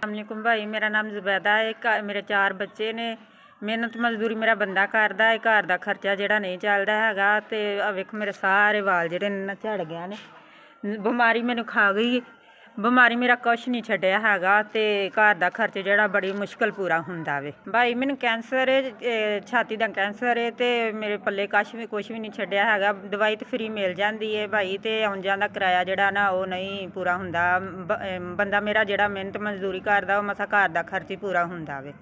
अस्सलाम वालेकुम भाई। मेरा नाम जुबैदा है। मेरे 4 ਬੱਚੇ ਨੇ। ਮਿਹਨਤ ਮਜ਼ਦੂਰੀ ਮੇਰਾ ਬੰਦਾ ਕਰਦਾ ਹੈ। ਘਰ ਦਾ ਖਰਚਾ ਜਿਹੜਾ ਨਹੀਂ ਚੱਲਦਾ ਹੈਗਾ। ਅਤੇ ਆ ਵੇਖੋ ਮੇਰੇ ਸਾਰੇ ਵਾਲ ਜਿਹੜੇ ਨੇ ਨਾ ਝੜ ਗਿਆ ਨੇ। ਬਿਮਾਰੀ ਮੈਨੂੰ ਖਾ ਗਈ। ਬਿਮਾਰੀ ਮੇਰਾ ਕੁਛ ਨਹੀਂ ਛੱਡਿਆ ਹੈਗਾ। ਅਤੇ ਘਰ ਦਾ ਖਰਚ ਜਿਹੜਾ ਬੜੀ ਮੁਸ਼ਕਿਲ ਪੂਰਾ ਹੁੰਦਾ ਵੇ। ਭਾਈ ਮੈਨੂੰ ਕੈਂਸਰ ਹੈ, ਛਾਤੀ ਦਾ ਕੈਂਸਰ ਹੈ। ਅਤੇ ਮੇਰੇ ਪੱਲੇ ਕੁਛ ਵੀ ਨਹੀਂ ਛੱਡਿਆ ਹੈਗਾ। ਦਵਾਈ ਤਾਂ ਫਰੀ ਮਿਲ ਜਾਂਦੀ ਹੈ ਭਾਈ। ਅਤੇ ਆਉਣ ਜਾਣ ਦਾ ਕਿਰਾਇਆ ਜਿਹੜਾ ਨਾ ਉਹ ਨਹੀਂ ਪੂਰਾ ਹੁੰਦਾ। ਬੰਦਾ ਮੇਰਾ ਜਿਹੜਾ ਮਿਹਨਤ ਮਜ਼ਦੂਰੀ ਕਰਦਾ ਉਹ ਮਸਾਂ ਘਰ ਦਾ ਖਰਚ ਹੀ ਪੂਰਾ ਹੁੰਦਾ ਵੇ।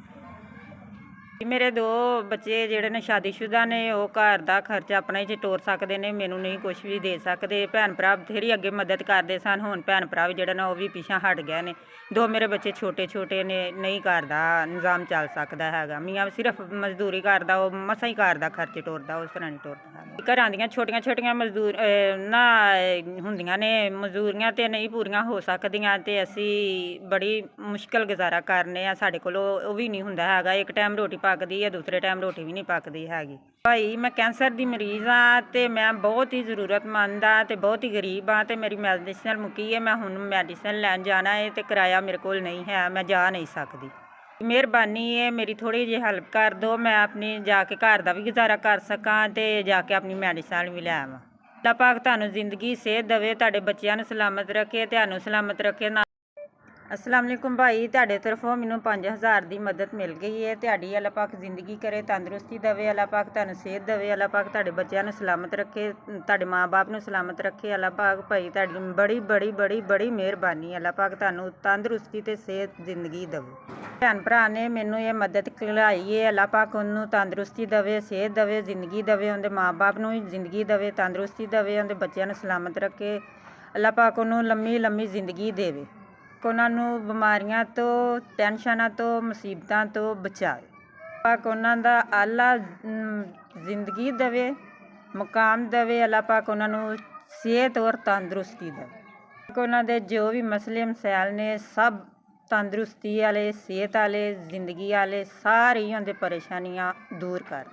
ਮੇਰੇ 2 ਬੱਚੇ ਜਿਹੜੇ ਨੇ ਸ਼ਾਦੀशुदा ਨੇ। ਉਹ ਘਰ ਦਾ ਖਰਚਾ ਆਪਣਾ ਹੀ ਤੋਰ ਸਕਦੇ ਨੇ। ਮੈਨੂੰ ਨਹੀਂ ਕੁਛ ਵੀ ਦੇ ਸਕਦੇ। ਭੈਣ ਭਰਾ ਬਥੇਰੀ ਅੱਗੇ ਮਦਦ ਕਰਦੇ ਸਨ। ਹੁਣ ਭੈਣ ਭਰਾ ਵੀ ਜਿਹੜਾ ਨਾ ਉਹ ਵੀ ਪਿੱਛੇ ਹਟ ਗਏ ਨੇ। 2 ਮੇਰੇ ਬੱਚੇ ਛੋਟੇ ਨੇ। ਨਹੀਂ ਘਰ ਦਾ ਨਿਜ਼ਾਮ ਚੱਲ ਸਕਦਾ ਹੈਗਾ। ਮੀਆਂ ਸਿਰਫ ਮਜ਼ਦੂਰੀ ਕਰਦਾ, ਉਹ ਮਸਾਂ ਹੀ ਘਰ ਦਾ ਖਰਚ ਤੋਰਦਾ, ਉਸ ਤਰ੍ਹਾਂ ਨਹੀਂ ਤੋਰਦਾ ਹੈਗਾ। ਘਰਾਂ ਦੀਆਂ ਛੋਟੀਆਂ ਮਜ਼ਦੂਰ ਨਾ ਹੁੰਦੀਆਂ ਨੇ ਮਜ਼ਦੂਰੀਆਂ ਅਤੇ ਨਹੀਂ ਪੂਰੀਆਂ ਹੋ ਸਕਦੀਆਂ। ਅਤੇ ਅਸੀਂ ਬੜੀ ਮੁਸ਼ਕਿਲ ਗੁਜ਼ਾਰਾ ਕਰਨੇ ਆ। ਸਾਡੇ ਕੋਲ ਉਹ ਵੀ ਨਹੀਂ ਹੁੰਦਾ ਹੈਗਾ। ਇੱਕ ਟਾਈਮ ਰੋਟੀ ਪੱਕਦੀ ਹੈ, ਦੂਸਰੇ ਟਾਈਮ ਰੋਟੀ ਵੀ ਨਹੀਂ ਪੱਕਦੀ ਹੈਗੀ। ਭਾਈ ਮੈਂ ਕੈਂਸਰ ਦੀ ਮਰੀਜ਼ ਹਾਂ ਅਤੇ ਮੈਂ ਬਹੁਤ ਹੀ ਜ਼ਰੂਰਤਮੰਦ ਹਾਂ ਅਤੇ ਬਹੁਤ ਹੀ ਗਰੀਬ ਹਾਂ। ਅਤੇ ਮੇਰੀ ਮੈਡੀਸਨ ਮੁੱਕੀ ਹੈ। ਮੈਂ ਹੁਣ ਮੈਡੀਸਨ ਲੈਣ ਜਾਣਾ ਹੈ ਅਤੇ ਕਿਰਾਇਆ ਮੇਰੇ ਕੋਲ ਨਹੀਂ ਹੈ। ਮੈਂ ਜਾ ਨਹੀਂ ਸਕਦੀ। ਮਿਹਰਬਾਨੀ ਹੈ ਮੇਰੀ ਥੋੜ੍ਹੀ ਜਿਹੀ ਹੈਲਪ ਕਰ ਦਿਓ। ਮੈਂ ਆਪਣੀ ਜਾ ਕੇ ਘਰ ਦਾ ਵੀ ਗੁਜ਼ਾਰਾ ਕਰ ਸਕਾਂ ਅਤੇ ਜਾ ਕੇ ਆਪਣੀ ਮੈਡੀਸਨ ਵੀ ਲੈ ਆਵਾਂ। ਅੱਲਾਹ ਪਾਕ ਤੁਹਾਨੂੰ ਜ਼ਿੰਦਗੀ ਸਿਹਤ ਦੇਵੇ, ਤੁਹਾਡੇ ਬੱਚਿਆਂ ਨੂੰ ਸਲਾਮਤ ਰੱਖੇ, ਤੁਹਾਨੂੰ ਸਲਾਮਤ ਰੱਖੇ। अस्सलाम वालेकुम भाई। ਤੁਹਾਡੇ ਤਰਫੋਂ ਮੈਨੂੰ 5000 ਦੀ ਮਦਦ ਮਿਲ ਗਈ ਹੈ। ਤੁਹਾਡੀ ਅੱਲਾਹ ਪਾਕ ਜ਼ਿੰਦਗੀ ਕਰੇ, ਤੰਦਰੁਸਤੀ ਦੇਵੇ। ਅੱਲਾਹ ਪਾਕ ਤੁਹਾਨੂੰ ਸਿਹਤ ਦੇਵੇ। ਅੱਲਾਹ ਪਾਕ ਤੁਹਾਡੇ ਬੱਚਿਆਂ ਨੂੰ ਸਲਾਮਤ ਰੱਖੇ, ਤੁਹਾਡੇ ਮਾਂ-ਬਾਪ ਨੂੰ ਸਲਾਮਤ ਰੱਖੇ। ਅੱਲਾਹ ਪਾਕ ਭਾਈ ਤੁਹਾਡੀ ਬੜੀ ਮਿਹਰਬਾਨੀ। ਅੱਲਾਹ ਪਾਕ ਤੁਹਾਨੂੰ ਤੰਦਰੁਸਤੀ ਅਤੇ ਸਿਹਤ ਜ਼ਿੰਦਗੀ ਦੇਵੇ। ਭੈਣ ਭਰਾ ਨੇ ਮੈਨੂੰ ਇਹ ਮਦਦ ਕਰਾਈ ਹੈ। ਅੱਲਾਹ ਪਾਕ ਉਹਨੂੰ ਤੰਦਰੁਸਤੀ ਦੇਵੇ, ਸਿਹਤ ਦੇਵੇ, ਜ਼ਿੰਦਗੀ ਦੇਵੇ। ਉਹਦੇ ਮਾਂ-ਬਾਪ ਨੂੰ ਵੀ ਜ਼ਿੰਦਗੀ ਦੇਵੇ, ਤੰਦਰੁਸਤੀ ਦੇਵੇ। ਉਹਦੇ ਬੱਚਿਆਂ ਨੂੰ ਸਲਾਮਤ ਰੱਖੇ। ਅੱਲਾਹ ਪਾਕ ਉਹਨੂੰ ਲੰਮੀ ਜ਼ਿੰਦਗੀ ਦੇਵੇ। ਉਹਨਾਂ ਨੂੰ ਬਿਮਾਰੀਆਂ ਤੋਂ, ਟੈਨਸ਼ਨਾਂ ਤੋਂ, ਮੁਸੀਬਤਾਂ ਤੋਂ ਬਚਾਵੇ। ਪਾਕ ਉਹਨਾਂ ਦਾ ਆਲਾ ਜ਼ਿੰਦਗੀ ਦੇਵੇ, ਮੁਕਾਮ ਦੇਵੇ। ਅੱਲਾਹ ਪਾਕ ਉਹਨਾਂ ਨੂੰ ਸਿਹਤ ਔਰ ਤੰਦਰੁਸਤੀ ਦੇਵੇ। ਉਹਨਾਂ ਦੇ ਜੋ ਵੀ ਮਸਲੇ ਮਸਾਇਲ ਨੇ ਸਭ ਤੰਦਰੁਸਤੀ ਵਾਲੇ, ਸਿਹਤ ਵਾਲੇ, ਜ਼ਿੰਦਗੀ ਵਾਲੇ ਸਾਰੀ ਉਹਦੇ ਪਰੇਸ਼ਾਨੀਆਂ ਦੂਰ ਕਰ।